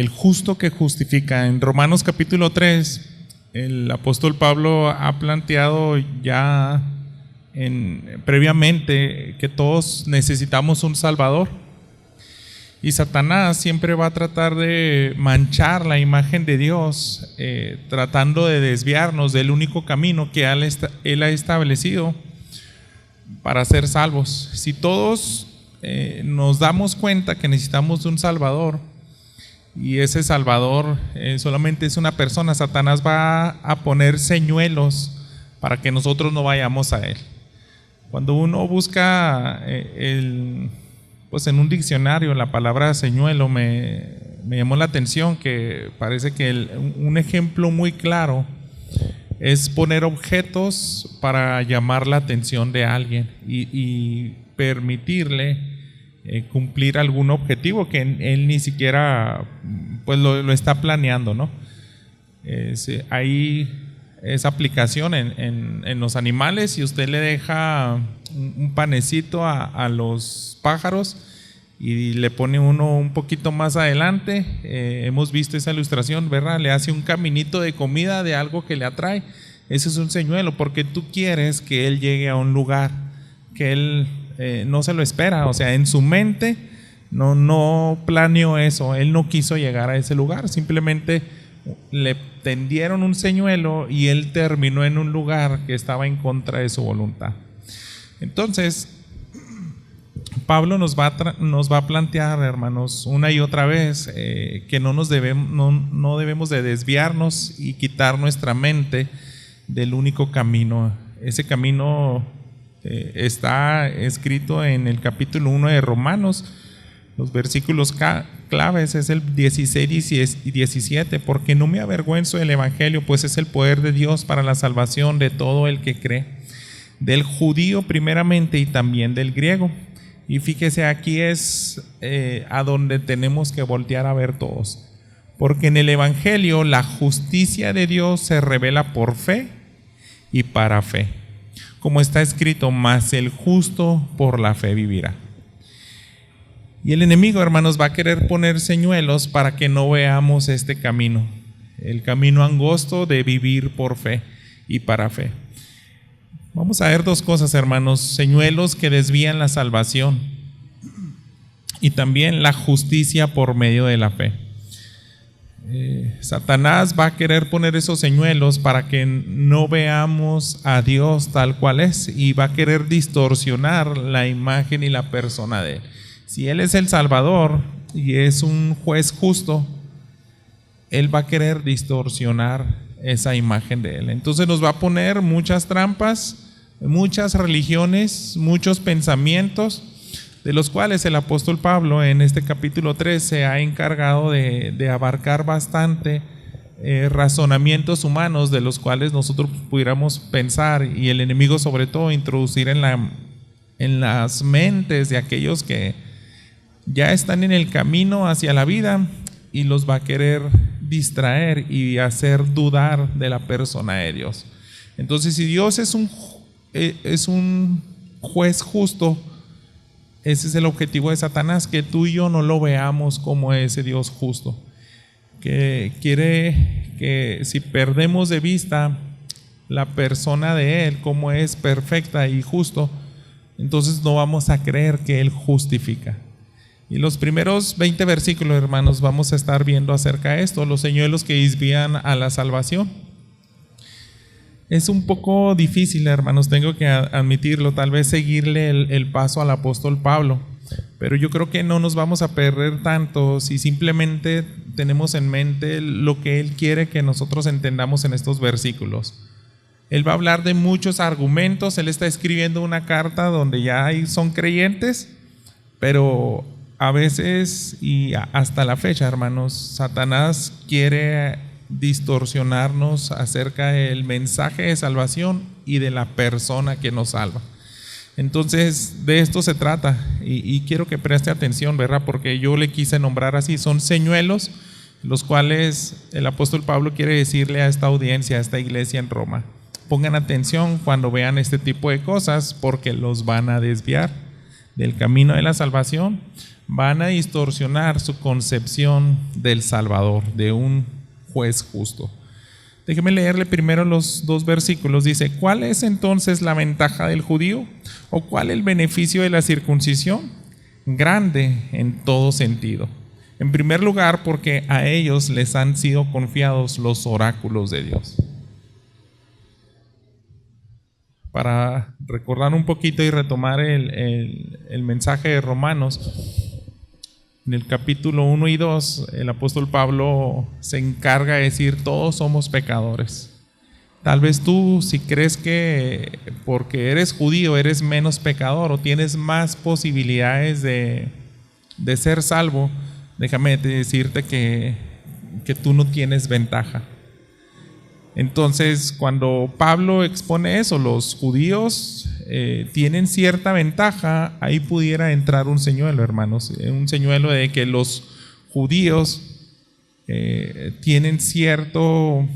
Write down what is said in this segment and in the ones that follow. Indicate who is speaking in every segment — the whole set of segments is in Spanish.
Speaker 1: el justo que justifica. En Romanos capítulo 3, el apóstol Pablo ha planteado ya previamente que todos necesitamos un Salvador. Y Satanás siempre va a tratar de manchar la imagen de Dios, tratando de desviarnos del único camino que Él ha establecido para ser salvos. Si todos nos damos cuenta que necesitamos de un Salvador, y ese Salvador solamente es una persona, Satanás va a poner señuelos para que nosotros no vayamos a Él. Cuando uno busca pues en un diccionario la palabra señuelo, me llamó la atención que parece que un ejemplo muy claro es poner objetos para llamar la atención de alguien y permitirle cumplir algún objetivo que él ni siquiera pues lo está planeando, ¿no? Hay esa aplicación en los animales. Si usted le deja un panecito a los pájaros y le pone uno un poquito más adelante, hemos visto esa ilustración, ¿verdad? Le hace un caminito de comida de algo que le atrae. Ese es un señuelo, porque tú quieres que él llegue a un lugar que él no se lo espera. O sea, en su mente no planeó eso, él no quiso llegar a ese lugar, simplemente le tendieron un señuelo y él terminó en un lugar que estaba en contra de su voluntad. Entonces Pablo nos va a plantear, hermanos, una y otra vez que no debemos de desviarnos y quitar nuestra mente del único camino. Ese camino está escrito en el capítulo 1 de Romanos. Los versículos claves es el 16 y 17. Porque no me avergüenzo del evangelio, pues es el poder de Dios para la salvación de todo el que cree, del judío primeramente y también del griego. Y fíjese, aquí es a donde tenemos que voltear a ver todos. Porque en el evangelio la justicia de Dios se revela por fe y para fe. Como está escrito, mas el justo por la fe vivirá. Y el enemigo, hermanos, va a querer poner señuelos para que no veamos este camino, el camino angosto de vivir por fe y para fe. Vamos a ver dos cosas, hermanos: señuelos que desvían la salvación y también la justicia por medio de la fe. Satanás va a querer poner esos señuelos para que no veamos a Dios tal cual es, y va a querer distorsionar la imagen y la persona de Él. Si Él es el Salvador y es un juez justo, Él va a querer distorsionar esa imagen de Él. Entonces nos va a poner muchas trampas, muchas religiones, muchos pensamientos, de los cuales el apóstol Pablo en este capítulo 3 se ha encargado de abarcar bastante razonamientos humanos, de los cuales nosotros pudiéramos pensar, y el enemigo sobre todo introducir en las mentes de aquellos que ya están en el camino hacia la vida, y los va a querer distraer y hacer dudar de la persona de Dios. Entonces, si Dios es un juez justo, ese es el objetivo de Satanás, que tú y yo no lo veamos como ese Dios justo, que quiere que si perdemos de vista la persona de Él, como es perfecta y justo, entonces no vamos a creer que Él justifica. Y los primeros 20 versículos, hermanos, vamos a estar viendo acerca de esto, los señuelos que desvían a la salvación. Es un poco difícil, hermanos, tengo que admitirlo, tal vez seguirle el paso al apóstol Pablo, pero yo creo que no nos vamos a perder tanto si simplemente tenemos en mente lo que él quiere que nosotros entendamos en estos versículos. Él va a hablar de muchos argumentos. Él está escribiendo una carta donde ya son creyentes, pero a veces y hasta la fecha, hermanos, Satanás quiere distorsionarnos acerca del mensaje de salvación y de la persona que nos salva. Entonces, de esto se trata, y quiero que preste atención, ¿verdad? Porque yo le quise nombrar así, son señuelos, los cuales el apóstol Pablo quiere decirle a esta audiencia, a esta iglesia en Roma: pongan atención cuando vean este tipo de cosas, porque los van a desviar del camino de la salvación, van a distorsionar su concepción del Salvador, de un juez justo. Déjeme leerle primero los 2 versículos. Dice: ¿cuál es entonces la ventaja del judío? ¿O cuál el beneficio de la circuncisión? Grande en todo sentido. En primer lugar, porque a ellos les han sido confiados los oráculos de Dios. Para recordar un poquito y retomar el mensaje de Romanos, en el capítulo 1 y 2, el apóstol Pablo se encarga de decir: todos somos pecadores. Tal vez tú, si crees que porque eres judío eres menos pecador o tienes más posibilidades de ser salvo, déjame decirte que tú no tienes ventaja. Entonces, cuando Pablo expone eso, los judíos tienen cierta ventaja, ahí pudiera entrar un señuelo, hermanos, un señuelo de que los judíos tienen cierto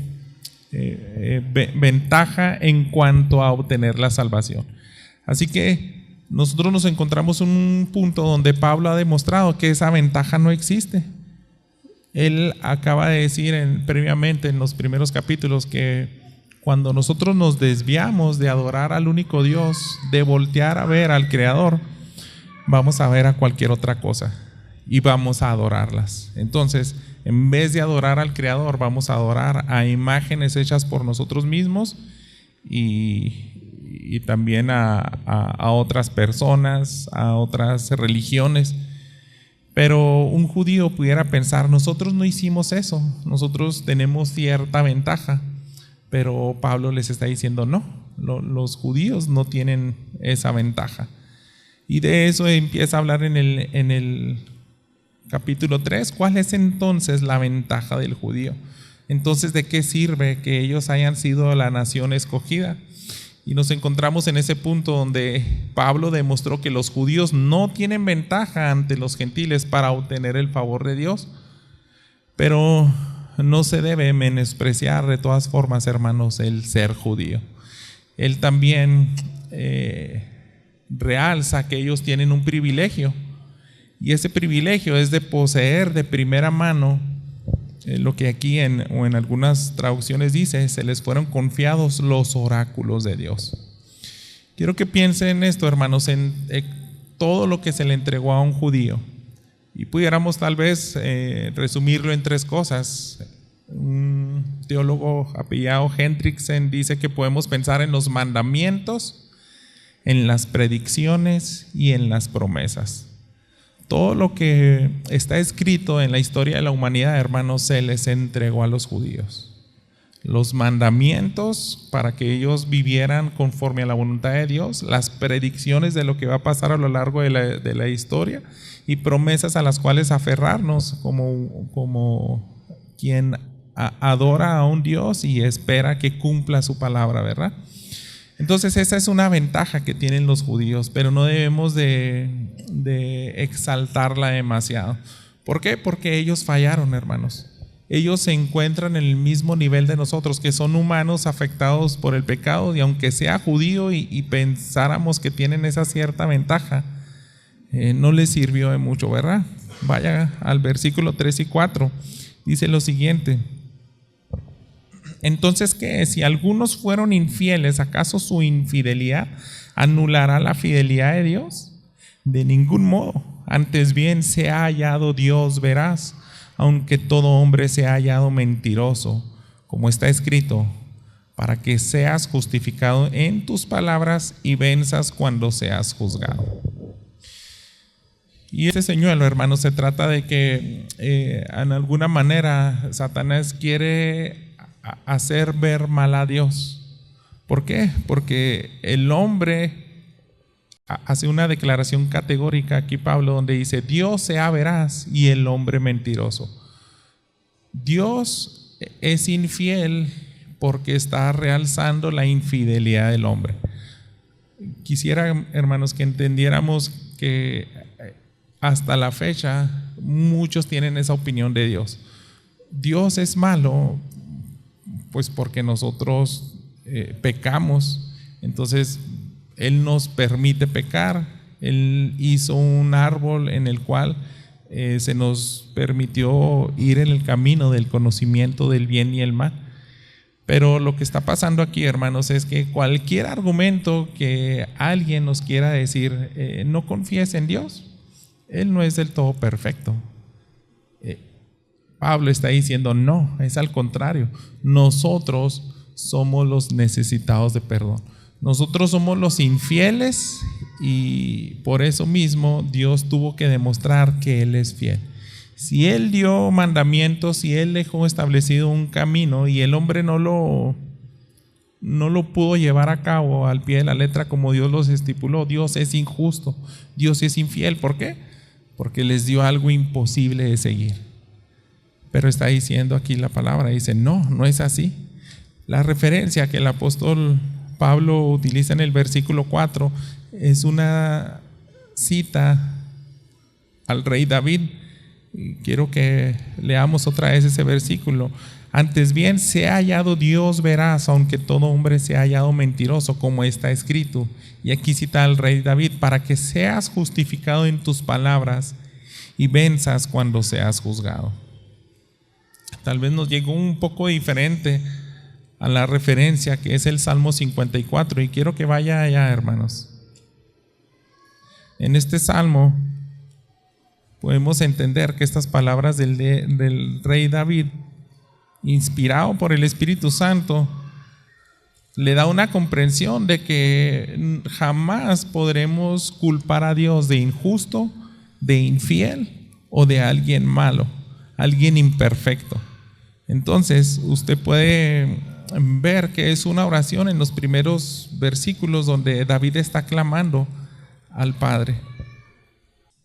Speaker 1: ventaja en cuanto a obtener la salvación. Así que nosotros nos encontramos en un punto donde Pablo ha demostrado que esa ventaja no existe. Él acaba de decir previamente en los primeros capítulos que cuando nosotros nos desviamos de adorar al único Dios, de voltear a ver al Creador, vamos a ver a cualquier otra cosa y vamos a adorarlas. Entonces, en vez de adorar al Creador, vamos a adorar a imágenes hechas por nosotros mismos y también a otras personas, a otras religiones. Pero un judío pudiera pensar: nosotros no hicimos eso, nosotros tenemos cierta ventaja. Pero Pablo les está diciendo: no, los judíos no tienen esa ventaja. Y de eso empieza a hablar en el capítulo 3. ¿Cuál es entonces la ventaja del judío? Entonces, ¿de qué sirve que ellos hayan sido la nación escogida? Y nos encontramos en ese punto donde Pablo demostró que los judíos no tienen ventaja ante los gentiles para obtener el favor de Dios. Pero no se debe menospreciar de todas formas, hermanos, el ser judío. Él también realza que ellos tienen un privilegio, y ese privilegio es de poseer de primera mano lo que aquí en algunas traducciones dice: se les fueron confiados los oráculos de Dios. Quiero que piensen en esto, hermanos, en todo lo que se le entregó a un judío, y pudiéramos tal vez resumirlo en 3 cosas. Un teólogo apellidado Hendrickson dice que podemos pensar en los mandamientos, en las predicciones y en las promesas. Todo lo que está escrito en la historia de la humanidad, hermanos, se les entregó a los judíos. Los mandamientos para que ellos vivieran conforme a la voluntad de Dios, las predicciones de lo que va a pasar a lo largo de la historia, y promesas a las cuales aferrarnos como quien adora a un Dios y espera que cumpla su palabra, ¿verdad? Entonces esa es una ventaja que tienen los judíos, pero no debemos de exaltarla demasiado. ¿Por qué? Porque ellos fallaron, hermanos. Ellos se encuentran en el mismo nivel de nosotros, que son humanos afectados por el pecado, y aunque sea judío y pensáramos que tienen esa cierta ventaja, no les sirvió de mucho, ¿verdad? Vaya al versículo 3 y 4, dice lo siguiente: entonces, ¿qué? Si algunos fueron infieles, ¿acaso su infidelidad anulará la fidelidad de Dios? De ningún modo. Antes bien, se ha hallado Dios veraz, aunque todo hombre se ha hallado mentiroso, como está escrito: para que seas justificado en tus palabras y venzas cuando seas juzgado. Y este señuelo, hermanos, se trata de que en alguna manera Satanás quiere hacer ver mal a Dios. ¿Por qué? Porque el hombre hace una declaración categórica aquí, Pablo, donde dice: Dios sea veraz y el hombre mentiroso. Dios es infiel porque está realzando la infidelidad del hombre. Quisiera, hermanos, que entendiéramos que hasta la fecha muchos tienen esa opinión de Dios. Dios es malo pues porque nosotros pecamos, entonces Él nos permite pecar Él hizo un árbol en el cual se nos permitió ir en el camino del conocimiento del bien y el mal. Pero lo que está pasando aquí, hermanos, es que cualquier argumento que alguien nos quiera decir, no confíes en Dios, Él no es del todo perfecto. Pablo está diciendo, no, es al contrario. Nosotros somos los necesitados de perdón. Nosotros somos los infieles y por eso mismo Dios tuvo que demostrar que Él es fiel. Si Él dio mandamientos, si Él dejó establecido un camino y el hombre no lo pudo llevar a cabo al pie de la letra como Dios los estipuló, Dios es injusto, Dios es infiel. ¿Por qué? Porque les dio algo imposible de seguir. Pero está diciendo aquí la palabra, dice, no es así. La referencia que el apóstol Pablo utiliza en el versículo 4 es una cita al rey David. Y quiero que leamos otra vez ese versículo. Antes bien, se ha hallado Dios veraz, aunque todo hombre se ha hallado mentiroso, como está escrito. Y aquí cita al rey David, para que seas justificado en tus palabras y venzas cuando seas juzgado. Tal vez nos llegó un poco diferente a la referencia que es el Salmo 54, y quiero que vaya allá, hermanos. En este salmo podemos entender que estas palabras del rey David, inspirado por el Espíritu Santo, le da una comprensión de que jamás podremos culpar a Dios de injusto, de infiel o de alguien malo, alguien imperfecto. Entonces usted puede ver que es una oración en los primeros versículos donde David está clamando al Padre.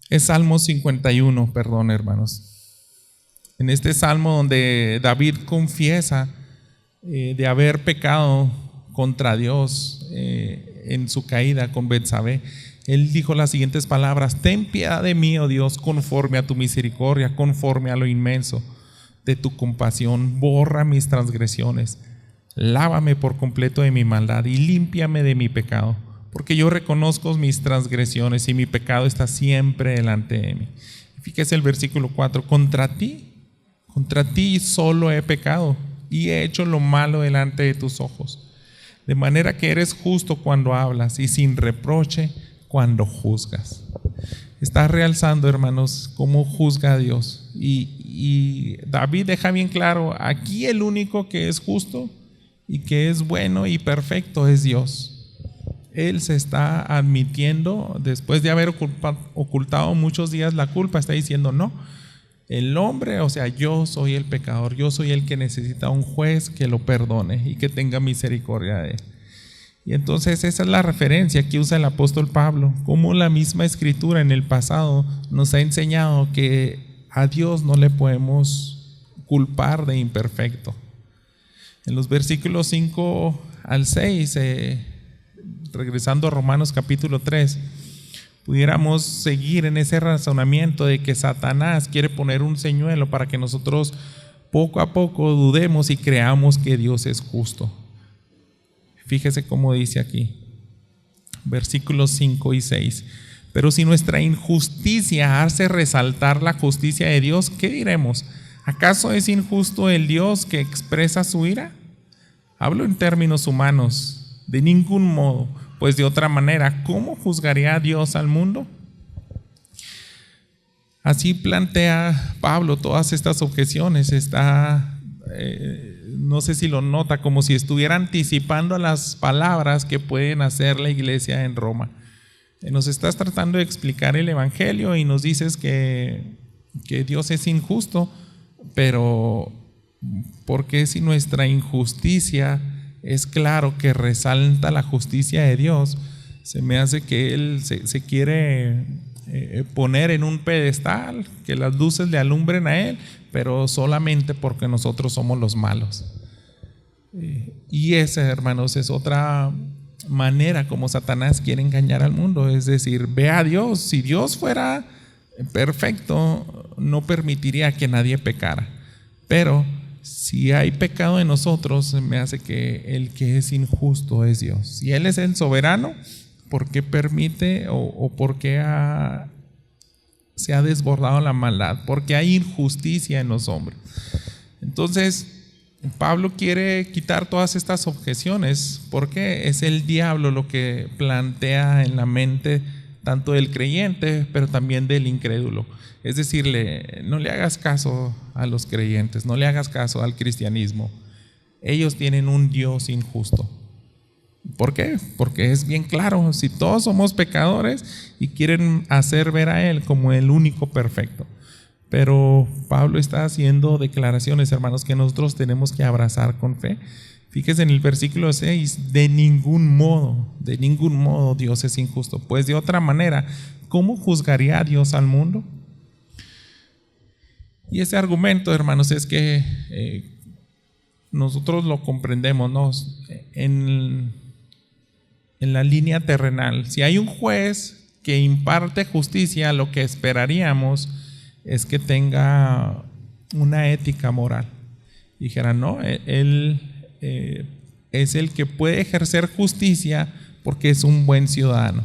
Speaker 1: Es Salmo 51, perdón, hermanos. En este salmo donde David confiesa de haber pecado contra Dios en su caída con Betsabé, él dijo las siguientes palabras: ten piedad de mí, oh Dios, conforme a tu misericordia, conforme a lo inmenso de tu compasión, borra mis transgresiones, lávame por completo de mi maldad y límpiame de mi pecado, porque yo reconozco mis transgresiones y mi pecado está siempre delante de mí. Fíjese el versículo 4, contra ti solo he pecado y he hecho lo malo delante de tus ojos, de manera que eres justo cuando hablas y sin reproche cuando juzgas. Está realzando, hermanos, cómo juzga a Dios. Y David deja bien claro, aquí el único que es justo y que es bueno y perfecto es Dios. Él se está admitiendo, después de haber ocultado muchos días la culpa, está diciendo, no, el hombre, o sea, yo soy el pecador, yo soy el que necesita un juez que lo perdone y que tenga misericordia de él. Y entonces esa es la referencia que usa el apóstol Pablo, como la misma escritura en el pasado nos ha enseñado que a Dios no le podemos culpar de imperfecto. En los versículos 5 al 6, regresando a Romanos capítulo 3, pudiéramos seguir en ese razonamiento de que Satanás quiere poner un señuelo para que nosotros poco a poco dudemos y creamos que Dios es justo. Fíjese cómo dice aquí, versículos 5 y 6. Pero si nuestra injusticia hace resaltar la justicia de Dios, ¿qué diremos? ¿Acaso es injusto el Dios que expresa su ira? Hablo en términos humanos, de ningún modo, pues de otra manera, ¿cómo juzgaría a Dios al mundo? Así plantea Pablo todas estas objeciones. Está, no sé si lo nota, como si estuviera anticipando a las palabras que pueden hacer la iglesia en Roma. Nos estás tratando de explicar el evangelio y nos dices que Dios es injusto, pero ¿por qué si nuestra injusticia es claro que resalta la justicia de Dios? Se me hace que Él se quiere poner en un pedestal, que las luces le alumbren a Él, pero solamente porque nosotros somos los malos. Y esa, hermanos, es otra manera como Satanás quiere engañar al mundo. Es decir, ve a Dios. Si Dios fuera perfecto, no permitiría que nadie pecara. Pero si hay pecado en nosotros, me hace que el que es injusto es Dios. Si Él es el soberano, por qué permite o por qué se ha desbordado la maldad, porque hay injusticia en los hombres. Entonces, Pablo quiere quitar todas estas objeciones, porque es el diablo lo que plantea en la mente tanto del creyente, pero también del incrédulo. Es decirle, no le hagas caso a los creyentes, no le hagas caso al cristianismo. Ellos tienen un Dios injusto. ¿Por qué? Porque es bien claro, si todos somos pecadores y quieren hacer ver a Él como el único perfecto. Pero Pablo está haciendo declaraciones, hermanos, que nosotros tenemos que abrazar con fe. Fíjese en el versículo 6, de ningún modo Dios es injusto. Pues de otra manera, ¿cómo juzgaría a Dios al mundo? Y ese argumento, hermanos, es que nosotros lo comprendemos, ¿no? En la línea terrenal. Si hay un juez que imparte justicia, lo que esperaríamos es que tenga una ética moral. Dijera, no, él es el que puede ejercer justicia porque es un buen ciudadano.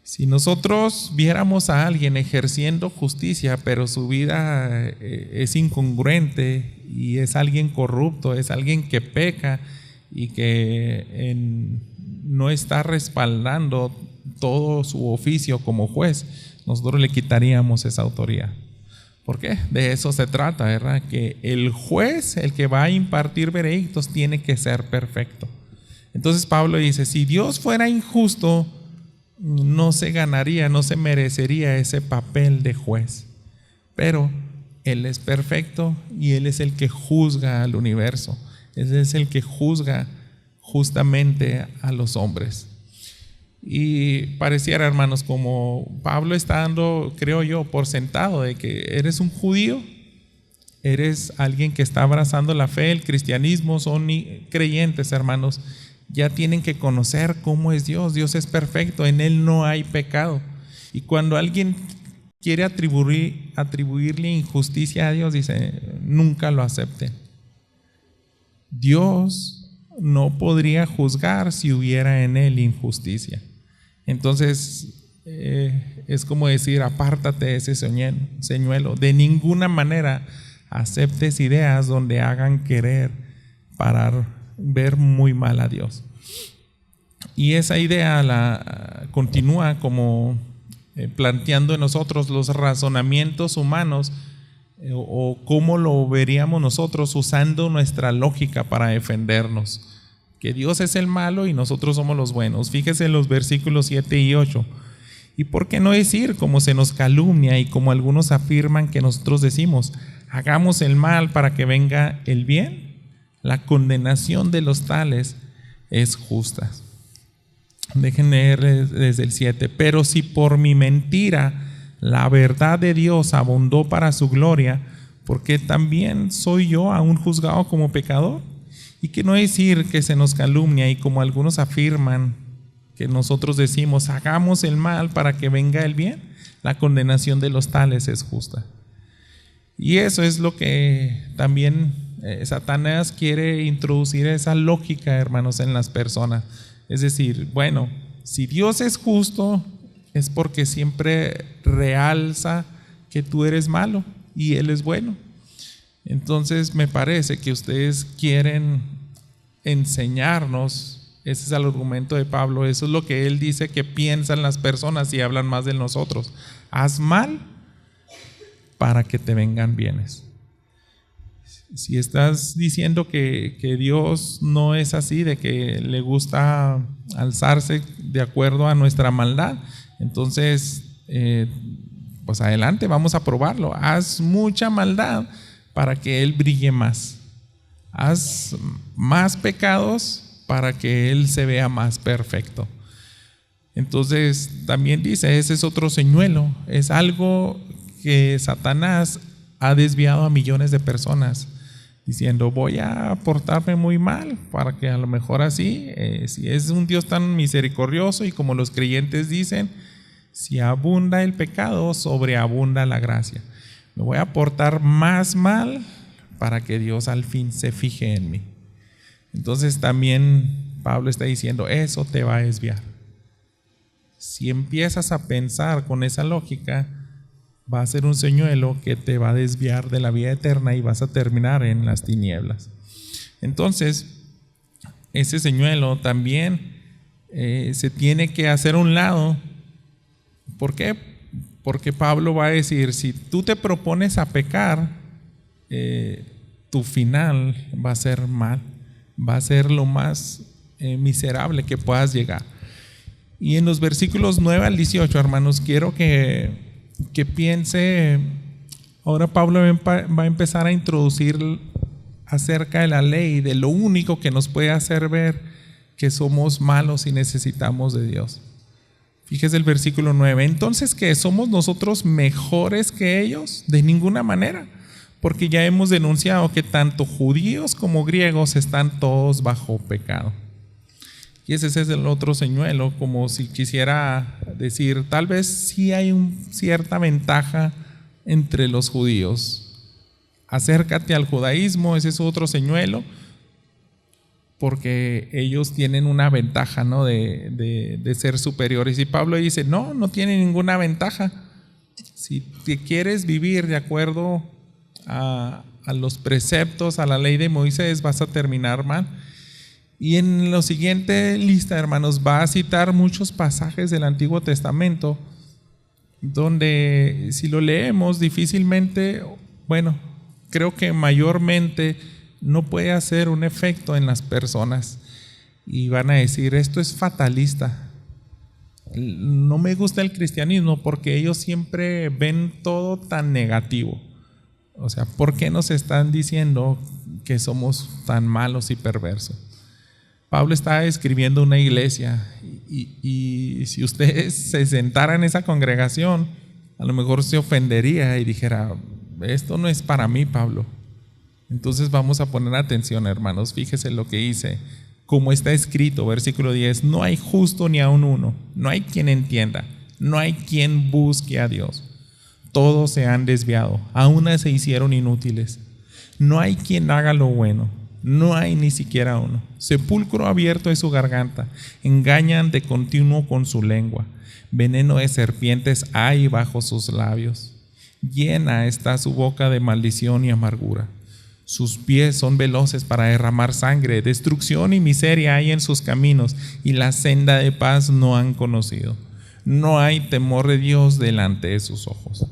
Speaker 1: Si nosotros viéramos a alguien ejerciendo justicia, pero su vida es incongruente y es alguien corrupto, es alguien que peca y que no está respaldando todo su oficio como juez, nosotros le quitaríamos esa autoridad. ¿Por qué? De eso se trata, ¿verdad? Que el juez, el que va a impartir veredictos, tiene que ser perfecto. Entonces Pablo dice, si Dios fuera injusto, no se ganaría, no se merecería ese papel de juez. Pero Él es perfecto y Él es el que juzga al universo. Él es el que juzga justamente a los hombres. Y pareciera, hermanos, como Pablo está dando, creo yo, por sentado de que eres un judío, eres alguien que está abrazando la fe, el cristianismo, son creyentes, hermanos, ya tienen que conocer cómo es Dios. Dios es perfecto, en Él no hay pecado. Y cuando alguien quiere atribuirle injusticia a Dios, dice, nunca lo acepten. Dios no podría juzgar si hubiera en Él injusticia. Entonces, es como decir, apártate de ese señuelo. De ninguna manera aceptes ideas donde hagan querer ver muy mal a Dios. Y esa idea la continúa como planteando en nosotros los razonamientos humanos o cómo lo veríamos nosotros usando nuestra lógica para defendernos. Que Dios es el malo y nosotros somos los buenos. Fíjese en los versículos 7 y 8. ¿Y por qué no decir como se nos calumnia y como algunos afirman que nosotros decimos, hagamos el mal para que venga el bien? La condenación de los tales es justa. Déjenme leer desde el 7. Pero si por mi mentira la verdad de Dios abundó para su gloria, ¿por qué también soy yo aún juzgado como pecador? Y que no decir que se nos calumnia y como algunos afirman que nosotros decimos, hagamos el mal para que venga el bien, la condenación de los tales es justa. Y eso es lo que también Satanás quiere introducir, esa lógica, hermanos, en las personas. Es decir, bueno, si Dios es justo, es porque siempre realza que tú eres malo y Él es bueno. Entonces me parece que ustedes quieren enseñarnos, ese es el argumento de Pablo, eso es lo que él dice que piensan las personas y hablan más de nosotros. Haz mal para que te vengan bienes. Si estás diciendo que Dios no es así, de que le gusta alzarse de acuerdo a nuestra maldad, entonces pues adelante, vamos a probarlo. Haz mucha maldad para que Él brille más. Haz más pecados para que Él se vea más perfecto. Entonces también dice, ese es otro señuelo, es algo que Satanás ha desviado a millones de personas, diciendo, voy a portarme muy mal para que a lo mejor así, si es un Dios tan misericordioso y como los creyentes dicen, si abunda el pecado, sobreabunda la gracia. Me voy a portar más mal para que Dios al fin se fije en mí. Entonces también Pablo está diciendo, eso te va a desviar. Si empiezas a pensar con esa lógica, va a ser un señuelo que te va a desviar de la vida eterna y vas a terminar en las tinieblas. Entonces, ese señuelo también se tiene que hacer a un lado. ¿Por qué? Porque Pablo va a decir, si tú te propones a pecar, tu final va a ser mal, va a ser lo más miserable que puedas llegar. Y en los versículos 9 al 18, hermanos, quiero que piense, ahora Pablo va a empezar a introducir acerca de la ley, de lo único que nos puede hacer ver que somos malos y necesitamos de Dios. Fíjese el versículo 9, entonces, ¿qué? ¿Somos nosotros mejores que ellos? De ninguna manera, porque ya hemos denunciado que tanto judíos como griegos están todos bajo pecado. Y ese es el otro señuelo, como si quisiera decir, tal vez sí hay cierta ventaja entre los judíos. Acércate al judaísmo, ese es otro señuelo, porque ellos tienen una ventaja, ¿no? de ser superiores. Y Pablo dice, no tiene ninguna ventaja. Si te quieres vivir de acuerdo a los preceptos, a la ley de Moisés, vas a terminar mal. Y en la siguiente lista, hermanos, va a citar muchos pasajes del Antiguo Testamento donde si lo leemos difícilmente, creo que mayormente no puede hacer un efecto en las personas y van a decir, esto es fatalista. No me gusta el cristianismo porque ellos siempre ven todo tan negativo. O sea, ¿por qué nos están diciendo que somos tan malos y perversos? Pablo está escribiendo una iglesia y si ustedes se sentaran en esa congregación, a lo mejor se ofendería y dijera, esto no es para mí, Pablo. Entonces vamos a poner atención, hermanos. Fíjese lo que dice, como está escrito, versículo 10, no hay justo ni aun uno, no hay quien entienda, no hay quien busque a Dios. Todos se han desviado, aún se hicieron inútiles. No hay quien haga lo bueno, no hay ni siquiera uno. Sepulcro abierto es su garganta, engañan de continuo con su lengua. Veneno de serpientes hay bajo sus labios. Llena está su boca de maldición y amargura. Sus pies son veloces para derramar sangre. Destrucción y miseria hay en sus caminos, y la senda de paz no han conocido. No hay temor de Dios delante de sus ojos.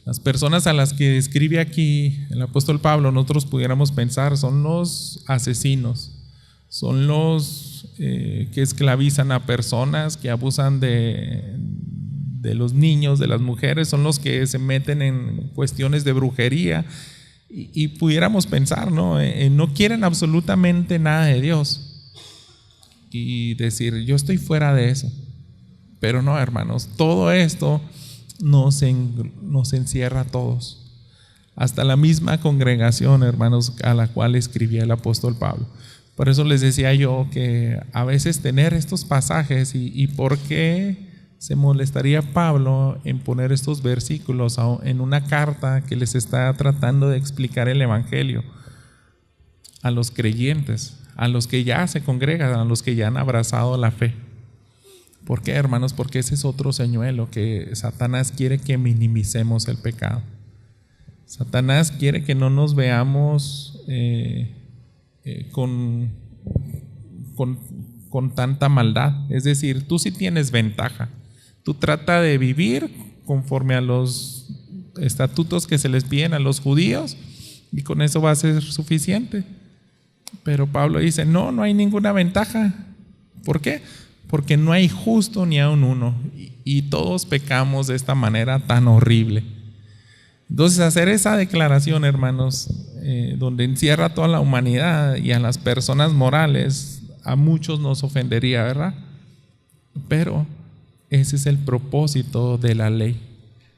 Speaker 1: Las personas a las que describe aquí el apóstol Pablo, nosotros pudiéramos pensar, son los asesinos, son los que esclavizan a personas, que abusan de los niños, de las mujeres, son los que se meten en cuestiones de brujería y pudiéramos pensar, ¿no? No quieren absolutamente nada de Dios y decir, yo estoy fuera de eso. Pero no, hermanos, todo esto nos encierra a todos, hasta la misma congregación, hermanos, a la cual escribía el apóstol Pablo. Por eso les decía yo que a veces tener estos pasajes y por qué se molestaría Pablo en poner estos versículos en una carta que les está tratando de explicar el evangelio a los creyentes, a los que ya se congregan, a los que ya han abrazado la fe. ¿Por qué, hermanos? Porque ese es otro señuelo, que Satanás quiere que minimicemos el pecado. Satanás quiere que no nos veamos con tanta maldad. Es decir, tú sí tienes ventaja. Tú trata de vivir conforme a los estatutos que se les piden a los judíos y con eso va a ser suficiente. Pero Pablo dice, no hay ninguna ventaja. ¿Por qué? Porque no hay justo ni aun uno y todos pecamos de esta manera tan horrible. Entonces hacer esa declaración, hermanos, donde encierra a toda la humanidad y a las personas morales, a muchos nos ofendería, ¿verdad? Pero ese es el propósito de la ley.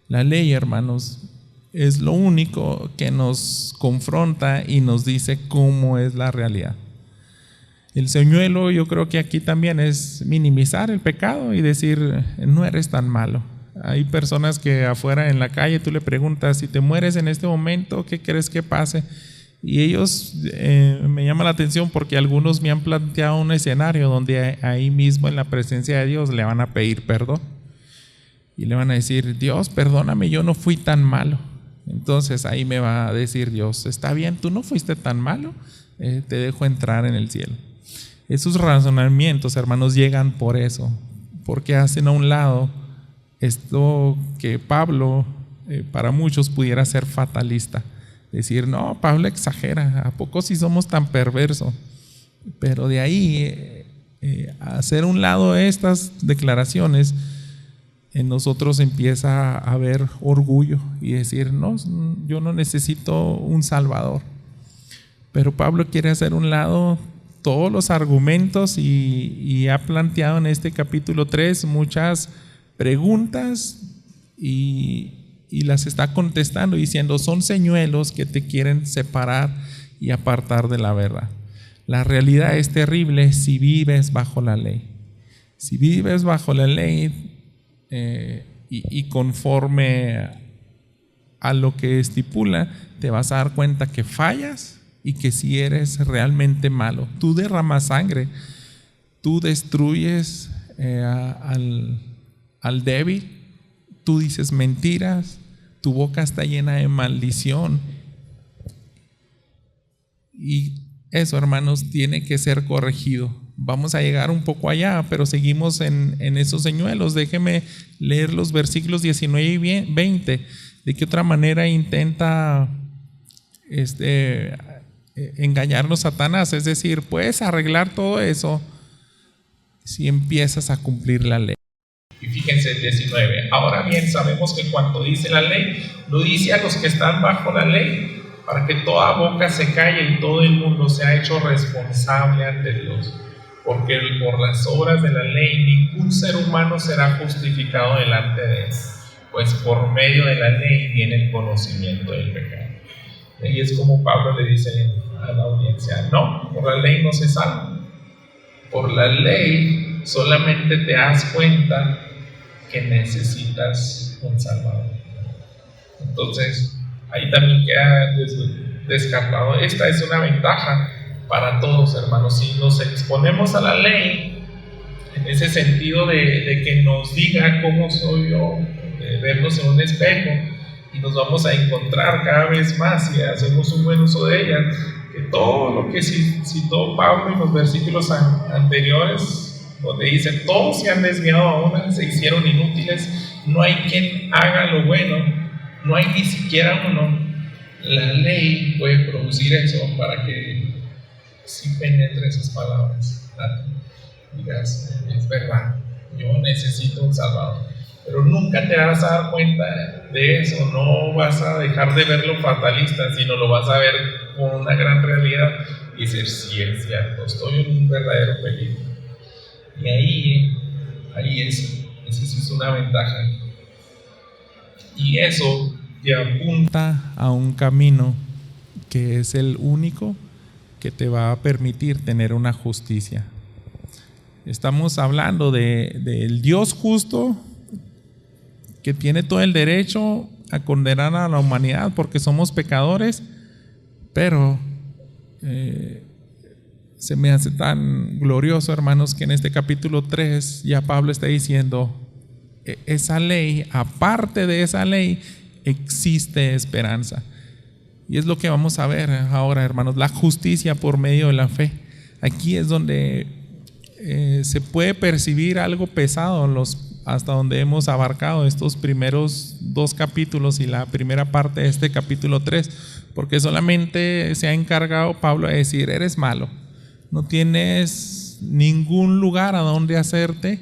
Speaker 1: La ley, hermanos, es lo único que nos confronta y nos dice cómo es la realidad. El señuelo, yo creo que aquí también es minimizar el pecado y decir, no eres tan malo. Hay personas que afuera en la calle tú le preguntas, si te mueres en este momento, ¿qué crees que pase? Y ellos, me llama la atención porque algunos me han planteado un escenario donde ahí mismo en la presencia de Dios le van a pedir perdón. Y le van a decir: Dios, perdóname, yo no fui tan malo. Entonces ahí me va a decir Dios: está bien, tú no fuiste tan malo, te dejo entrar en el cielo. Esos razonamientos, hermanos, llegan por eso, porque hacen a un lado esto que Pablo, para muchos pudiera ser fatalista. Decir: no, Pablo exagera, ¿a poco si somos tan perversos? Pero de ahí a hacer un lado estas declaraciones, en nosotros empieza a haber orgullo y decir: no, yo no necesito un Salvador. Pero Pablo quiere hacer un lado todos los argumentos y ha planteado en este capítulo 3 muchas preguntas y las está contestando diciendo: son señuelos que te quieren separar y apartar de la verdad. La realidad es terrible si vives bajo la ley. Si vives bajo la ley y conforme a lo que estipula, te vas a dar cuenta que fallas y que si eres realmente malo. Tú derramas sangre, tú destruyes al débil, tú dices mentiras, tu boca está llena de maldición. Y eso, hermanos, tiene que ser corregido. Vamos a llegar un poco allá, pero seguimos en esos señuelos. Déjeme leer los versículos 19 y 20. ¿De qué otra manera intenta engañarnos Satanás? Es decir, puedes arreglar todo eso si empiezas a cumplir la ley. Y fíjense el 19. Ahora bien, sabemos que cuanto dice la ley, lo dice a los que están bajo la ley, para que toda boca se calle y todo el mundo sea hecho responsable ante Dios. Porque por las obras de la ley ningún ser humano será justificado delante de él, pues por medio de la ley viene el conocimiento del pecado. Y es como Pablo le dice a la audiencia: no, por la ley no se salva. Por la ley solamente te das cuenta que necesitas un Salvador. Entonces ahí también queda descartado. Esta es una ventaja para todos, hermanos. Si nos exponemos a la ley en ese sentido de que nos diga cómo soy yo, de vernos en un espejo, y nos vamos a encontrar cada vez más y hacemos un buen uso de ella, que todo lo que citó Pablo en los versículos anteriores, donde dice: todos se han desviado a una, se hicieron inútiles, no hay quien haga lo bueno, no hay ni siquiera uno. La ley puede producir eso para que si penetre esas palabras, digas: es verdad, yo necesito un Salvador. Pero nunca te vas a dar cuenta de eso, no vas a dejar de verlo fatalista, sino lo vas a ver con una gran realidad y decir: sí, es cierto, estoy en un verdadero peligro. Y ahí esa es una ventaja. Y eso te apunta a un camino que es el único que te va a permitir tener una justicia. Estamos hablando del Dios justo, que tiene todo el derecho a condenar a la humanidad porque somos pecadores, pero se me hace tan glorioso, hermanos, que en este capítulo 3 ya Pablo está diciendo: esa ley, aparte de esa ley, existe esperanza. Y es lo que vamos a ver ahora, hermanos, la justicia por medio de la fe. Aquí es donde se puede percibir algo pesado hasta donde hemos abarcado estos primeros 2 capítulos y la primera parte de este capítulo 3, porque solamente se ha encargado Pablo de decir: eres malo, no tienes ningún lugar a donde hacerte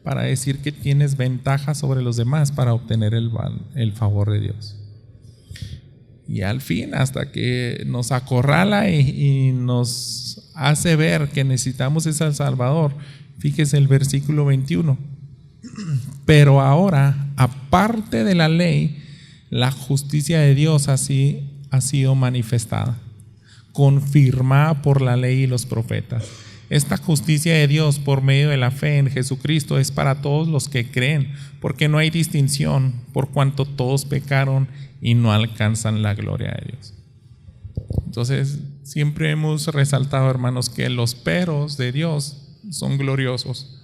Speaker 1: para decir que tienes ventaja sobre los demás para obtener el favor de Dios. Y al fin, hasta que nos acorrala y nos hace ver que necesitamos ese Salvador, fíjese el versículo 21. Pero ahora, aparte de la ley, la justicia de Dios así ha sido manifestada, confirmada por la ley y los profetas. Esta justicia de Dios por medio de la fe en Jesucristo es para todos los que creen, porque no hay distinción, por cuanto todos pecaron y no alcanzan la gloria de Dios. Entonces, siempre hemos resaltado, hermanos, que los peros de Dios son gloriosos.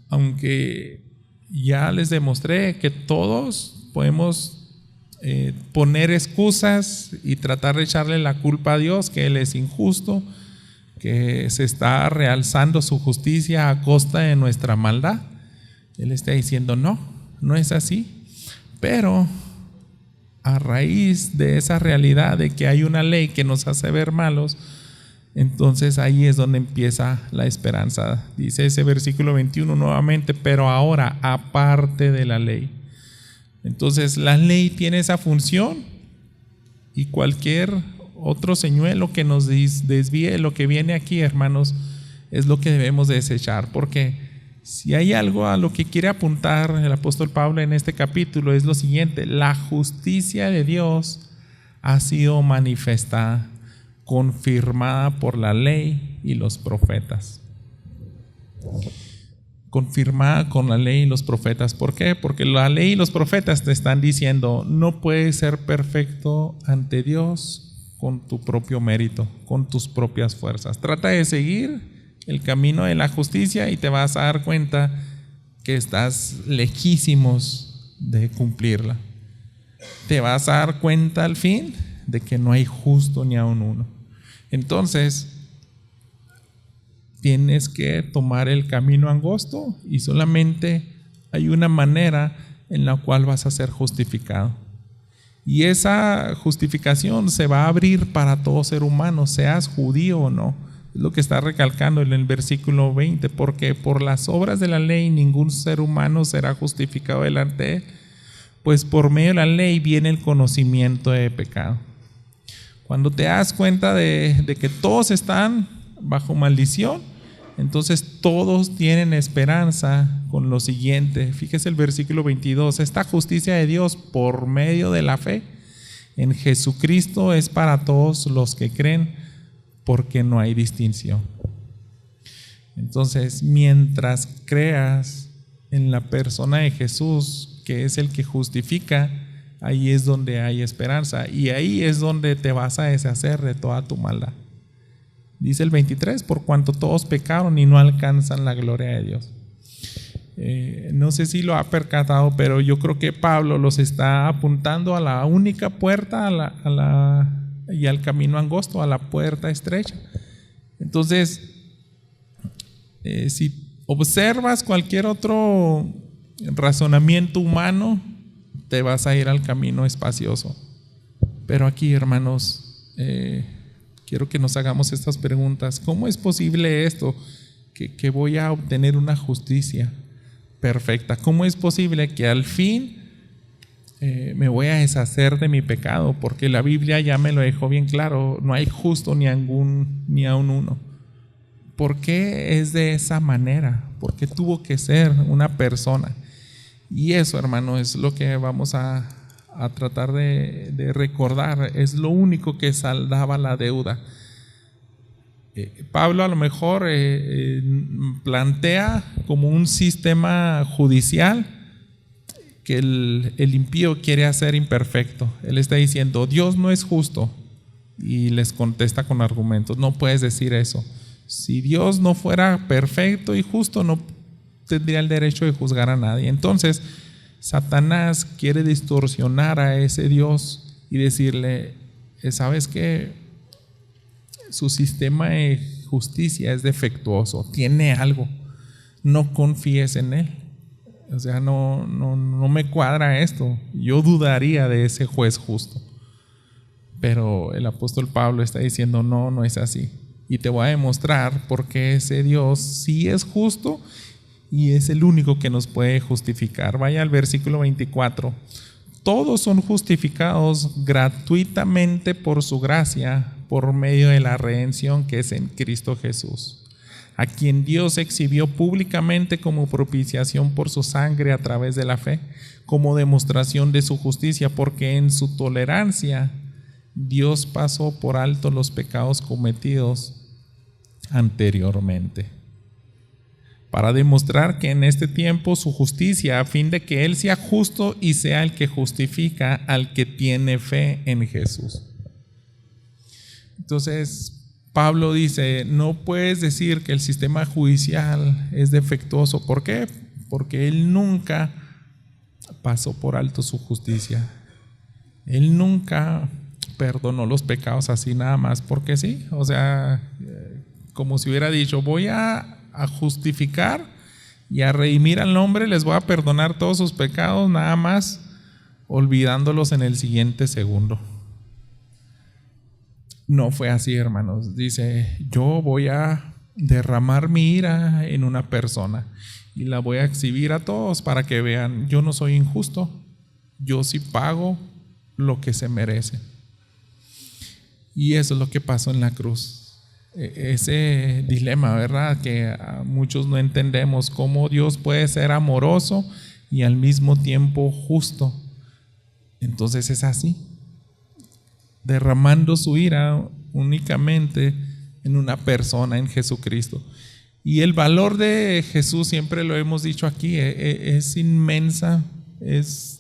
Speaker 1: Aunque ya les demostré que todos podemos poner excusas y tratar de echarle la culpa a Dios, que Él es injusto, que se está realzando su justicia a costa de nuestra maldad. Él está diciendo no, no es así. Pero a raíz de esa realidad de que hay una ley que nos hace ver malos, entonces ahí es donde empieza la esperanza. Dice ese versículo 21 nuevamente, pero ahora aparte de la ley. Entonces la ley tiene esa función, y cualquier otro señuelo que nos desvíe lo que viene aquí, hermanos, es lo que debemos desechar. Porque si hay algo a lo que quiere apuntar el apóstol Pablo en este capítulo, es lo siguiente: la justicia de Dios ha sido manifestada, confirmada por la ley y los profetas. Confirmada con la ley y los profetas. ¿Por qué? Porque la ley y los profetas te están diciendo: no puedes ser perfecto ante Dios con tu propio mérito, con tus propias fuerzas. Trata de seguir el camino de la justicia y te vas a dar cuenta que estás lejísimos de cumplirla. Te vas a dar cuenta al fin de que no hay justo ni aun uno. Entonces tienes que tomar el camino angosto, y solamente hay una manera en la cual vas a ser justificado. Y esa justificación se va a abrir para todo ser humano, seas judío o no. Es lo que está recalcando en el versículo 20, porque por las obras de la ley ningún ser humano será justificado delante de él, pues por medio de la ley viene el conocimiento de pecado. Cuando te das cuenta de que todos están bajo maldición, entonces todos tienen esperanza con lo siguiente. Fíjese el versículo 22: esta justicia de Dios por medio de la fe en Jesucristo es para todos los que creen, porque no hay distinción. Entonces, mientras creas en la persona de Jesús, que es el que justifica, ahí es donde hay esperanza, y ahí es donde te vas a deshacer de toda tu maldad. Dice el 23: por cuanto todos pecaron y no alcanzan la gloria de Dios. No sé si lo ha percatado, pero yo creo que Pablo los está apuntando a la única puerta y al camino angosto, a la puerta estrecha. Entonces, si observas cualquier otro razonamiento humano, te vas a ir al camino espacioso. Pero aquí, hermanos, quiero que nos hagamos estas preguntas. ¿Cómo es posible esto? Que voy a obtener una justicia perfecta. ¿Cómo es posible que al fin me voy a deshacer de mi pecado? Porque la Biblia ya me lo dejó bien claro: no hay justo ni aun uno. ¿Por qué es de esa manera? ¿Por qué tuvo que ser una persona? Y eso, hermano, es lo que vamos a tratar de recordar. Es lo único que saldaba la deuda. Pablo a lo mejor plantea como un sistema judicial que el impío quiere hacer imperfecto. Él está diciendo: Dios no es justo, y les contesta con argumentos: no puedes decir eso. Si Dios no fuera perfecto y justo, no tendría el derecho de juzgar a nadie. Entonces Satanás quiere distorsionar a ese Dios y decirle: ¿sabes qué? Su sistema de justicia es defectuoso, tiene algo, no confíes en él. O sea, no me cuadra esto. Yo dudaría de ese juez justo. Pero el apóstol Pablo está diciendo: no es así. Y te voy a demostrar por qué ese Dios sí es justo y es el único que nos puede justificar. Vaya al versículo 24. Todos son justificados gratuitamente por su gracia, por medio de la redención que es en Cristo Jesús, a quien Dios exhibió públicamente como propiciación por su sangre a través de la fe, como demostración de su justicia, porque en su tolerancia Dios pasó por alto los pecados cometidos anteriormente, para demostrar que en este tiempo su justicia, a fin de que Él sea justo y sea el que justifica al que tiene fe en Jesús. Entonces, Pablo dice, no puedes decir que el sistema judicial es defectuoso. ¿Por qué? Porque él nunca pasó por alto su justicia. Él nunca perdonó los pecados así nada más porque sí. O sea, como si hubiera dicho, voy a justificar y a redimir al hombre, les voy a perdonar todos sus pecados, nada más olvidándolos en el siguiente segundo. No fue así, hermanos. Dice, yo voy a derramar mi ira en una persona y la voy a exhibir a todos para que vean, yo no soy injusto, yo sí pago lo que se merece. Y eso es lo que pasó en la cruz. Ese dilema, ¿verdad? Que a muchos no entendemos, cómo Dios puede ser amoroso y al mismo tiempo justo. Entonces es así, derramando su ira únicamente en una persona, en Jesucristo. Y el valor de Jesús, siempre lo hemos dicho aquí, es inmensa, es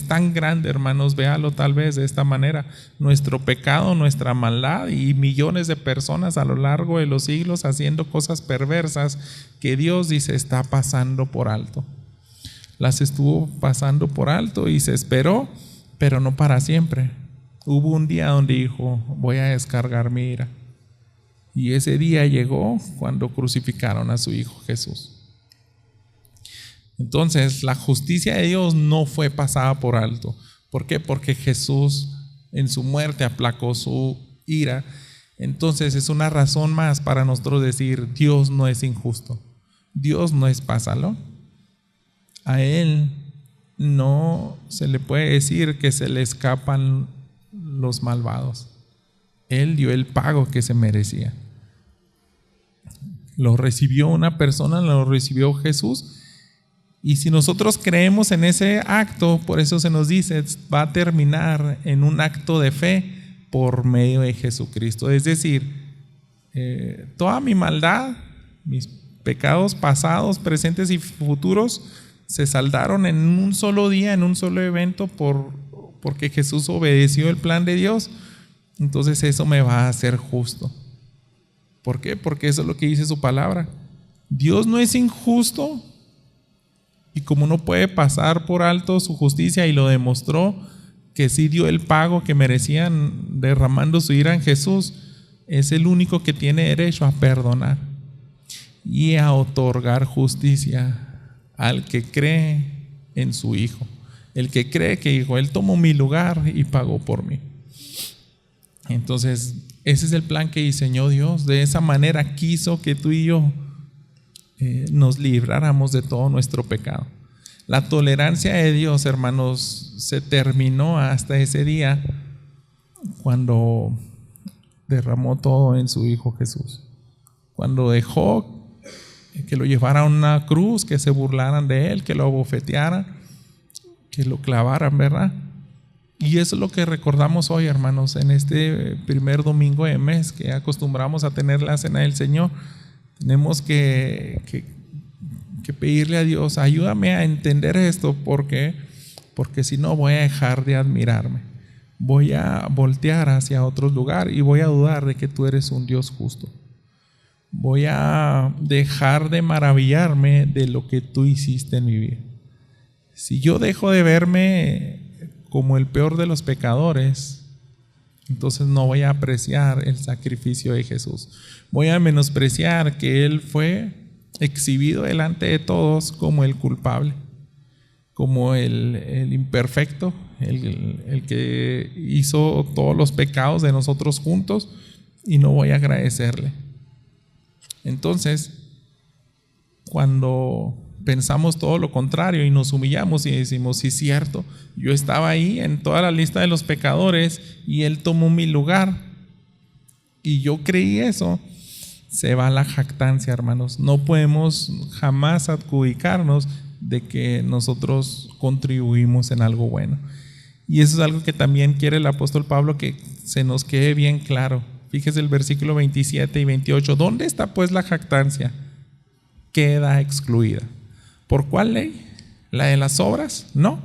Speaker 1: tan grande, hermanos. Véalo tal vez de esta manera: nuestro pecado, nuestra maldad y millones de personas a lo largo de los siglos haciendo cosas perversas que Dios dice está pasando por alto. Las estuvo pasando por alto y se esperó, pero no para siempre. Hubo un día donde dijo, voy a descargar mi ira. Y ese día llegó cuando crucificaron a su Hijo Jesús. Entonces, la justicia de Dios no fue pasada por alto. ¿Por qué? Porque Jesús en su muerte aplacó su ira. Entonces, es una razón más para nosotros decir, Dios no es injusto. Dios no es pásalo. A Él no se le puede decir que se le escapan los malvados. Él dio el pago que se merecía. Lo recibió una persona, lo recibió Jesús. Y si nosotros creemos en ese acto, por eso se nos dice, va a terminar en un acto de fe por medio de Jesucristo. Es decir, toda mi maldad, mis pecados pasados, presentes y futuros, se saldaron en un solo día, en un solo evento, porque Jesús obedeció el plan de Dios. Entonces eso me va a hacer justo. ¿Por qué? Porque eso es lo que dice su palabra. Dios no es injusto, y como no puede pasar por alto su justicia, y lo demostró que sí dio el pago que merecían derramando su ira en Jesús, es el único que tiene derecho a perdonar y a otorgar justicia al que cree en su Hijo. El que cree que dijo, Él tomó mi lugar y pagó por mí. Entonces, ese es el plan que diseñó Dios. De esa manera quiso que tú y yo nos libráramos de todo nuestro pecado. La tolerancia de Dios, hermanos, se terminó hasta ese día cuando derramó todo en su Hijo Jesús. Cuando dejó que lo llevaran a una cruz, que se burlaran de Él, que lo abofetearan, que lo clavaran, ¿verdad? Y eso es lo que recordamos hoy, hermanos, en este primer domingo de mes que acostumbramos a tener la cena del Señor. Tenemos que pedirle a Dios, ayúdame a entender esto, porque si no voy a dejar de admirarme, voy a voltear hacia otro lugar y voy a dudar de que tú eres un Dios justo. Voy a dejar de maravillarme de lo que tú hiciste en mi vida. Si yo dejo de verme como el peor de los pecadores, entonces no voy a apreciar el sacrificio de Jesús. Voy a menospreciar que Él fue exhibido delante de todos como el culpable, como el imperfecto, el que hizo todos los pecados de nosotros juntos, y no voy a agradecerle. Entonces, cuando pensamos todo lo contrario y nos humillamos y decimos, sí, es cierto, yo estaba ahí en toda la lista de los pecadores y Él tomó mi lugar y yo creí eso, se va la jactancia, hermanos. No podemos jamás adjudicarnos de que nosotros contribuimos en algo bueno. Y eso es algo que también quiere el apóstol Pablo que se nos quede bien claro. Fíjese el versículo 27 y 28. ¿Dónde está pues la jactancia? Queda excluida. ¿Por cuál ley? ¿La de las obras? No,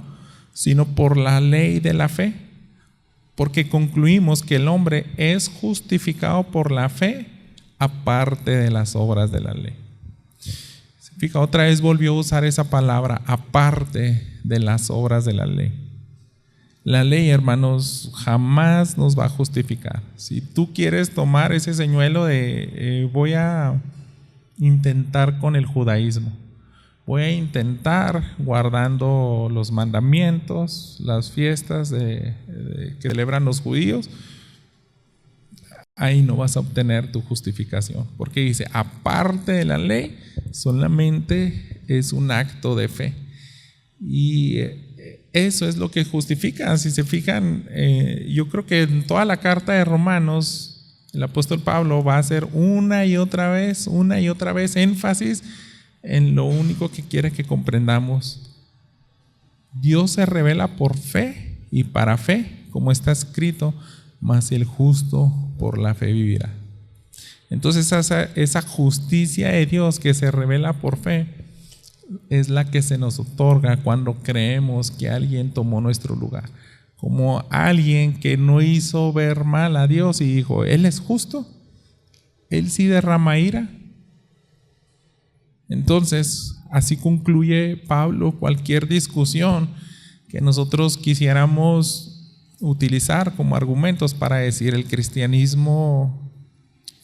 Speaker 1: sino por la ley de la fe. porque concluimos que el hombre es justificado por la fe aparte de las obras de la ley. Fíjate, otra vez volvió a usar esa palabra, aparte de las obras de la ley. La ley, hermanos, jamás nos va a justificar. Si tú quieres tomar ese señuelo de voy a intentar con el judaísmo, voy a intentar guardando los mandamientos, las fiestas que celebran los judíos, ahí no vas a obtener tu justificación, porque dice, aparte de la ley, solamente es un acto de fe. Y eso es lo que justifica. Si se fijan, yo creo que en toda la carta de Romanos, el apóstol Pablo va a hacer una y otra vez énfasis en lo único que quiere que comprendamos. Dios se revela por fe y para fe, como está escrito, mas el justo por la fe vivirá. Entonces esa justicia de Dios que se revela por fe es la que se nos otorga cuando creemos que alguien tomó nuestro lugar, como alguien que no hizo ver mal a Dios y dijo, Él es justo, Él sí derrama ira. Entonces, así concluye Pablo cualquier discusión que nosotros quisiéramos utilizar como argumentos para decir el cristianismo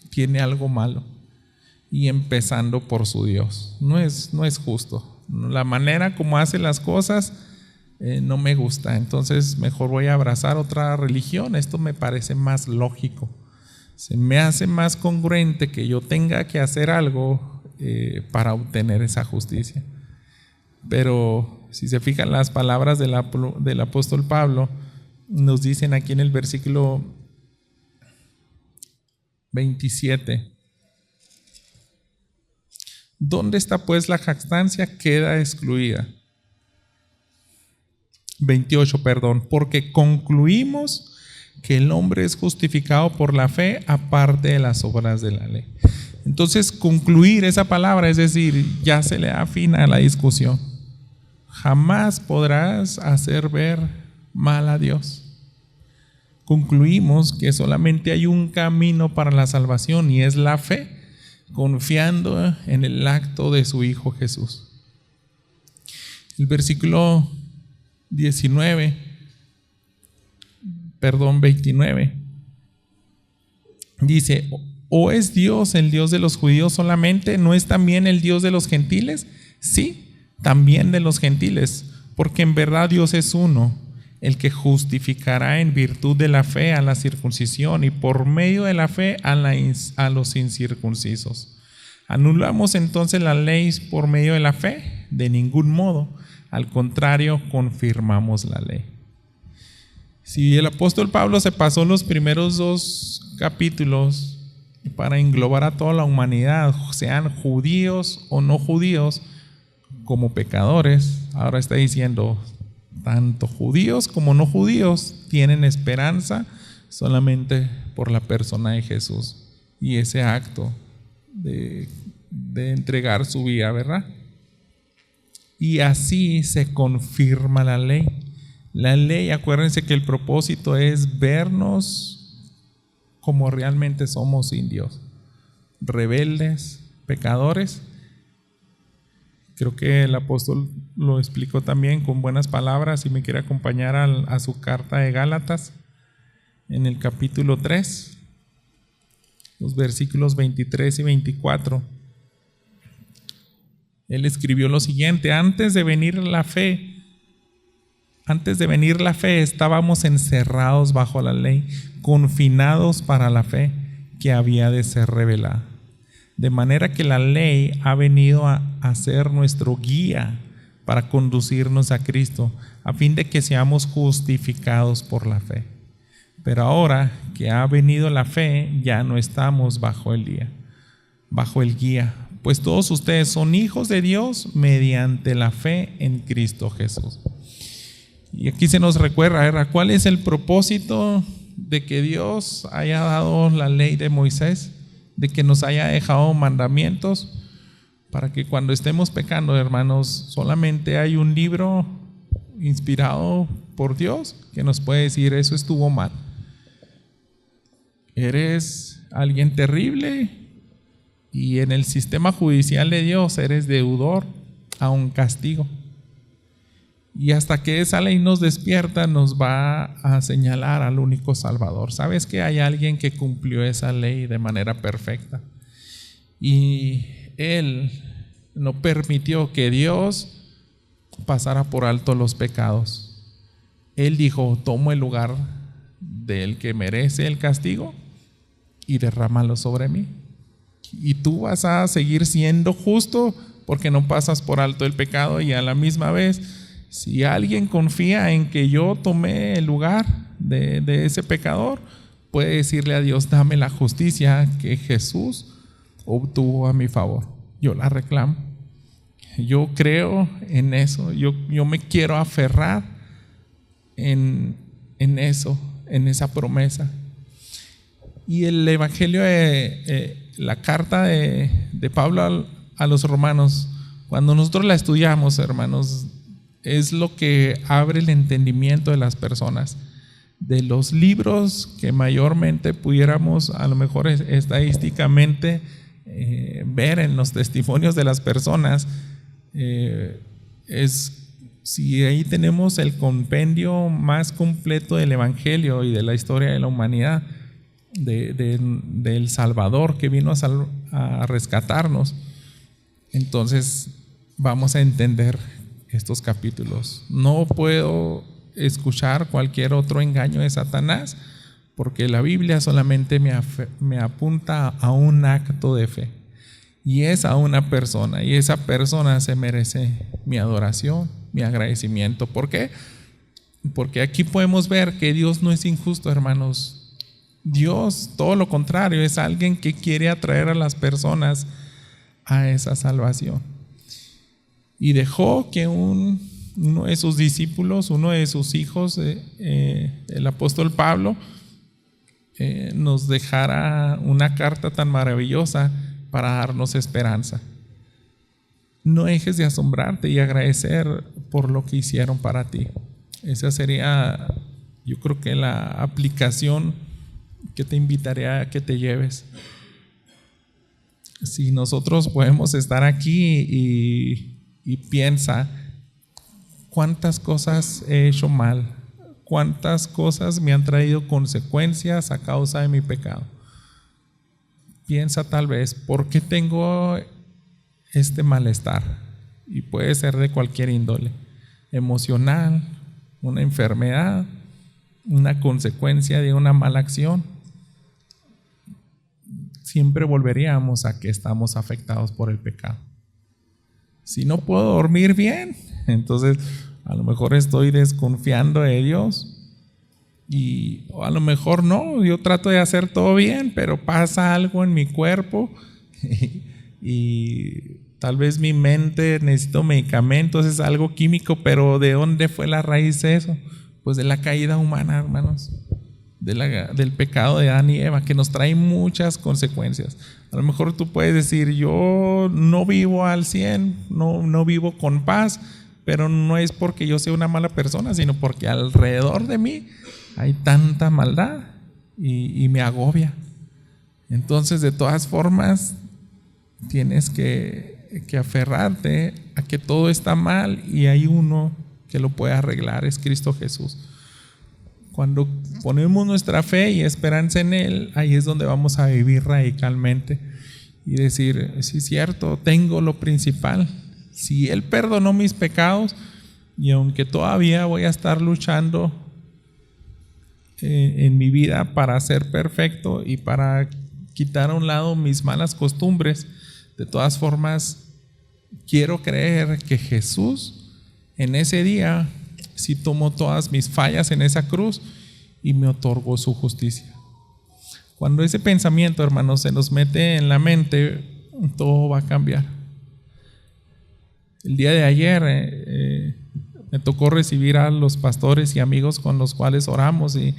Speaker 1: tiene algo malo, y empezando por su Dios. No es justo. La manera como hace las cosas no me gusta, entonces mejor voy a abrazar otra religión. Esto me parece más lógico, se me hace más congruente que yo tenga que hacer algo para obtener esa justicia. Pero si se fijan, las palabras del apóstol Pablo nos dicen aquí en el versículo 27, ¿dónde está pues la jactancia? Queda excluida. 28, porque concluimos que el hombre es justificado por la fe aparte de las obras de la ley. Entonces, concluir esa palabra, es decir, ya se le da fin a la discusión. Jamás podrás hacer ver mal a Dios. Concluimos que solamente hay un camino para la salvación, y es la fe, confiando en el acto de su Hijo Jesús. El versículo 29 dice, ¿o es Dios el Dios de los judíos solamente? ¿No es también el Dios de los gentiles? Sí, también de los gentiles, porque en verdad Dios es uno, el que justificará en virtud de la fe a la circuncisión y por medio de la fe a los incircuncisos. ¿Anulamos entonces la ley por medio de la fe? De ningún modo, al contrario, confirmamos la ley. Si el apóstol Pablo se pasó los primeros 2 capítulos para englobar a toda la humanidad, sean judíos o no judíos, como pecadores, ahora está diciendo, tanto judíos como no judíos tienen esperanza solamente por la persona de Jesús y ese acto de entregar su vida, ¿verdad? Y así se confirma la ley. La ley, acuérdense que el propósito es vernos como realmente somos sin Dios, rebeldes, pecadores. Creo que el apóstol lo explicó también con buenas palabras. Si me quiere acompañar a su carta de Gálatas, en el capítulo 3, los versículos 23 y 24. Él escribió lo siguiente: antes de venir la fe estábamos encerrados bajo la ley, confinados para la fe que había de ser revelada. De manera que la ley ha venido a ser nuestro guía para conducirnos a Cristo, a fin de que seamos justificados por la fe. Pero ahora que ha venido la fe, ya no estamos bajo el guía, pues todos ustedes son hijos de Dios mediante la fe en Cristo Jesús. Y aquí se nos recuerda, ¿verdad?, ¿cuál es el propósito de que Dios haya dado la ley de Moisés? De que nos haya dejado mandamientos, para que cuando estemos pecando, hermanos, solamente hay un libro inspirado por Dios que nos puede decir: eso estuvo mal, eres alguien terrible y en el sistema judicial de Dios eres deudor a un castigo. Y hasta que esa ley nos despierta, nos va a señalar al único Salvador. ¿Sabes que hay alguien que cumplió esa ley de manera perfecta? Y Él no permitió que Dios pasara por alto los pecados. Él dijo: tomo el lugar del que merece el castigo y derrámalo sobre mí. Y tú vas a seguir siendo justo porque no pasas por alto el pecado. Y a la misma vez, si alguien confía en que yo tomé el lugar de ese pecador, puede decirle a Dios: dame la justicia que Jesús obtuvo a mi favor. Yo la reclamo. Yo creo en eso. Yo me quiero aferrar en eso, en esa promesa. Y el evangelio, la carta de Pablo a los romanos, cuando nosotros la estudiamos, hermanos, es lo que abre el entendimiento de las personas. De los libros que mayormente pudiéramos, a lo mejor estadísticamente, ver en los testimonios de las personas, si ahí tenemos el compendio más completo del evangelio y de la historia de la humanidad, del Salvador que vino a rescatarnos, entonces vamos a entender estos capítulos. No puedo escuchar cualquier otro engaño de Satanás, porque la Biblia solamente me apunta a un acto de fe, y es a una persona, y esa persona se merece mi adoración, mi agradecimiento. ¿Por qué? Porque aquí podemos ver que Dios no es injusto, hermanos. Dios, todo lo contrario, es alguien que quiere atraer a las personas a esa salvación. Y dejó que uno de sus discípulos, uno de sus hijos, el apóstol Pablo, nos dejara una carta tan maravillosa para darnos esperanza. No dejes de asombrarte y agradecer por lo que hicieron para ti. Esa sería, yo creo que la aplicación que te invitaría a que te lleves. Si nosotros podemos estar aquí y piensa: ¿cuántas cosas he hecho mal? ¿Cuántas cosas me han traído consecuencias a causa de mi pecado? Piensa tal vez: ¿por qué tengo este malestar? Y puede ser de cualquier índole: emocional, una enfermedad, una consecuencia de una mala acción. Siempre volveríamos a que estamos afectados por el pecado. Si no puedo dormir bien, entonces a lo mejor estoy desconfiando de Dios. O a lo mejor no, yo trato de hacer todo bien, pero pasa algo en mi cuerpo y tal vez mi mente necesito medicamentos, es algo químico, pero ¿de dónde fue la raíz de eso? Pues de la caída humana, hermanos, del pecado de Adán y Eva, que nos trae muchas consecuencias. A lo mejor tú puedes decir: yo no vivo al 100, no vivo con paz, pero no es porque yo sea una mala persona, sino porque alrededor de mí hay tanta maldad y me agobia. Entonces, de todas formas, tienes que aferrarte a que todo está mal y hay uno que lo puede arreglar, es Cristo Jesús. Cuando ponemos nuestra fe y esperanza en Él, ahí es donde vamos a vivir radicalmente y decir: sí, es cierto, tengo lo principal. Si Él perdonó mis pecados, y aunque todavía voy a estar luchando en mi vida para ser perfecto y para quitar a un lado mis malas costumbres, de todas formas quiero creer que Jesús en ese día sí tomó todas mis fallas en esa cruz y me otorgó su justicia. Cuando ese pensamiento, hermanos, se nos mete en la mente, todo va a cambiar. El día de ayer me tocó recibir a los pastores y amigos con los cuales oramos, y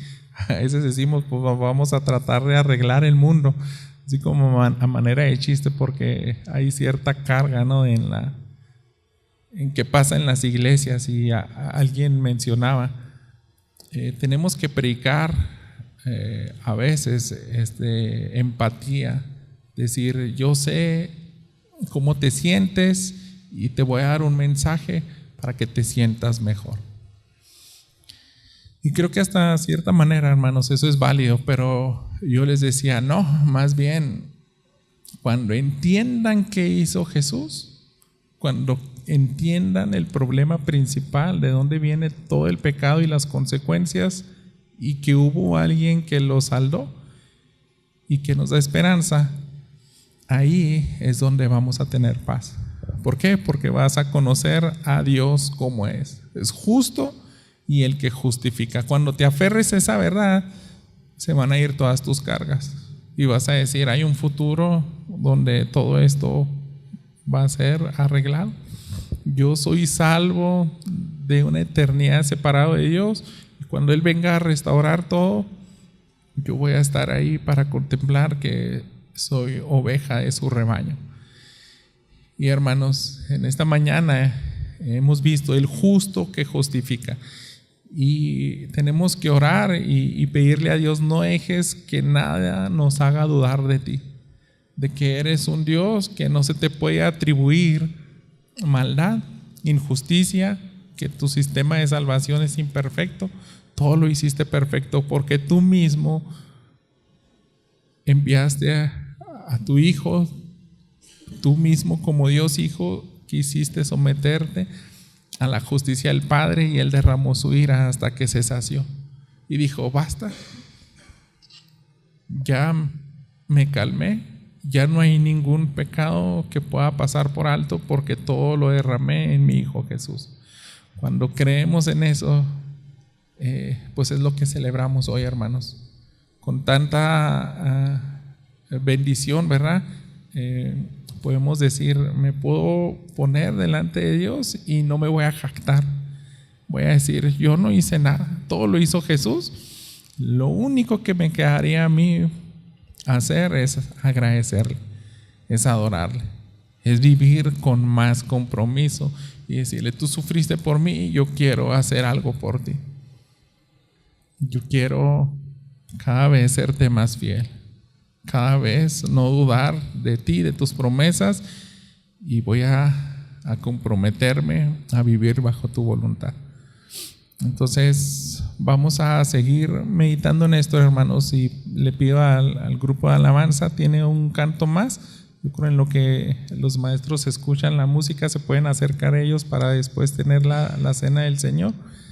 Speaker 1: a veces decimos: pues vamos a tratar de arreglar el mundo, así como a manera de chiste, porque hay cierta carga, ¿no?, en qué pasa en las iglesias. Y alguien mencionaba: tenemos que predicar a veces empatía, decir yo sé cómo te sientes y te voy a dar un mensaje para que te sientas mejor. Y creo que hasta cierta manera, hermanos, eso es válido, pero yo les decía, no, más bien, cuando entiendan qué hizo Jesús, cuando entiendan el problema principal, de dónde viene todo el pecado y las consecuencias, y que hubo alguien que lo saldó y que nos da esperanza, ahí es donde vamos a tener paz. ¿Por qué? Porque vas a conocer a Dios como es justo y el que justifica. Cuando te aferres a esa verdad, se van a ir todas tus cargas y vas a decir, hay un futuro donde todo esto va a ser arreglado. Yo soy salvo de una eternidad separado de Dios, y cuando Él venga a restaurar todo, yo voy a estar ahí para contemplar que soy oveja de su rebaño. Y hermanos, en esta mañana hemos visto el justo que justifica, y tenemos que orar y pedirle a Dios, no dejes que nada nos haga dudar de ti, de que eres un Dios que no se te puede atribuir maldad, injusticia, que tu sistema de salvación es imperfecto. Todo lo hiciste perfecto porque tú mismo enviaste a tu Hijo, tú mismo como Dios Hijo quisiste someterte a la justicia del Padre, y Él derramó su ira hasta que se sació y dijo, basta, ya me calmé, ya no hay ningún pecado que pueda pasar por alto porque todo lo derramé en mi Hijo Jesús. Cuando creemos en eso, pues es lo que celebramos hoy, hermanos, con tanta bendición, ¿verdad? Podemos decir, me puedo poner delante de Dios y no me voy a jactar. Voy a decir, yo no hice nada, todo lo hizo Jesús. Lo único que me quedaría a mí hacer es agradecerle, es adorarle, es vivir con más compromiso y decirle, tú sufriste por mí, yo quiero hacer algo por ti. Yo quiero cada vez serte más fiel, cada vez no dudar de ti, de tus promesas, y voy a comprometerme a vivir bajo tu voluntad. Entonces vamos a seguir meditando en esto, hermanos, y le pido al grupo de alabanza, tiene un canto más. Yo creo en lo que los maestros escuchan la música, se pueden acercar a ellos para después tener la cena del Señor.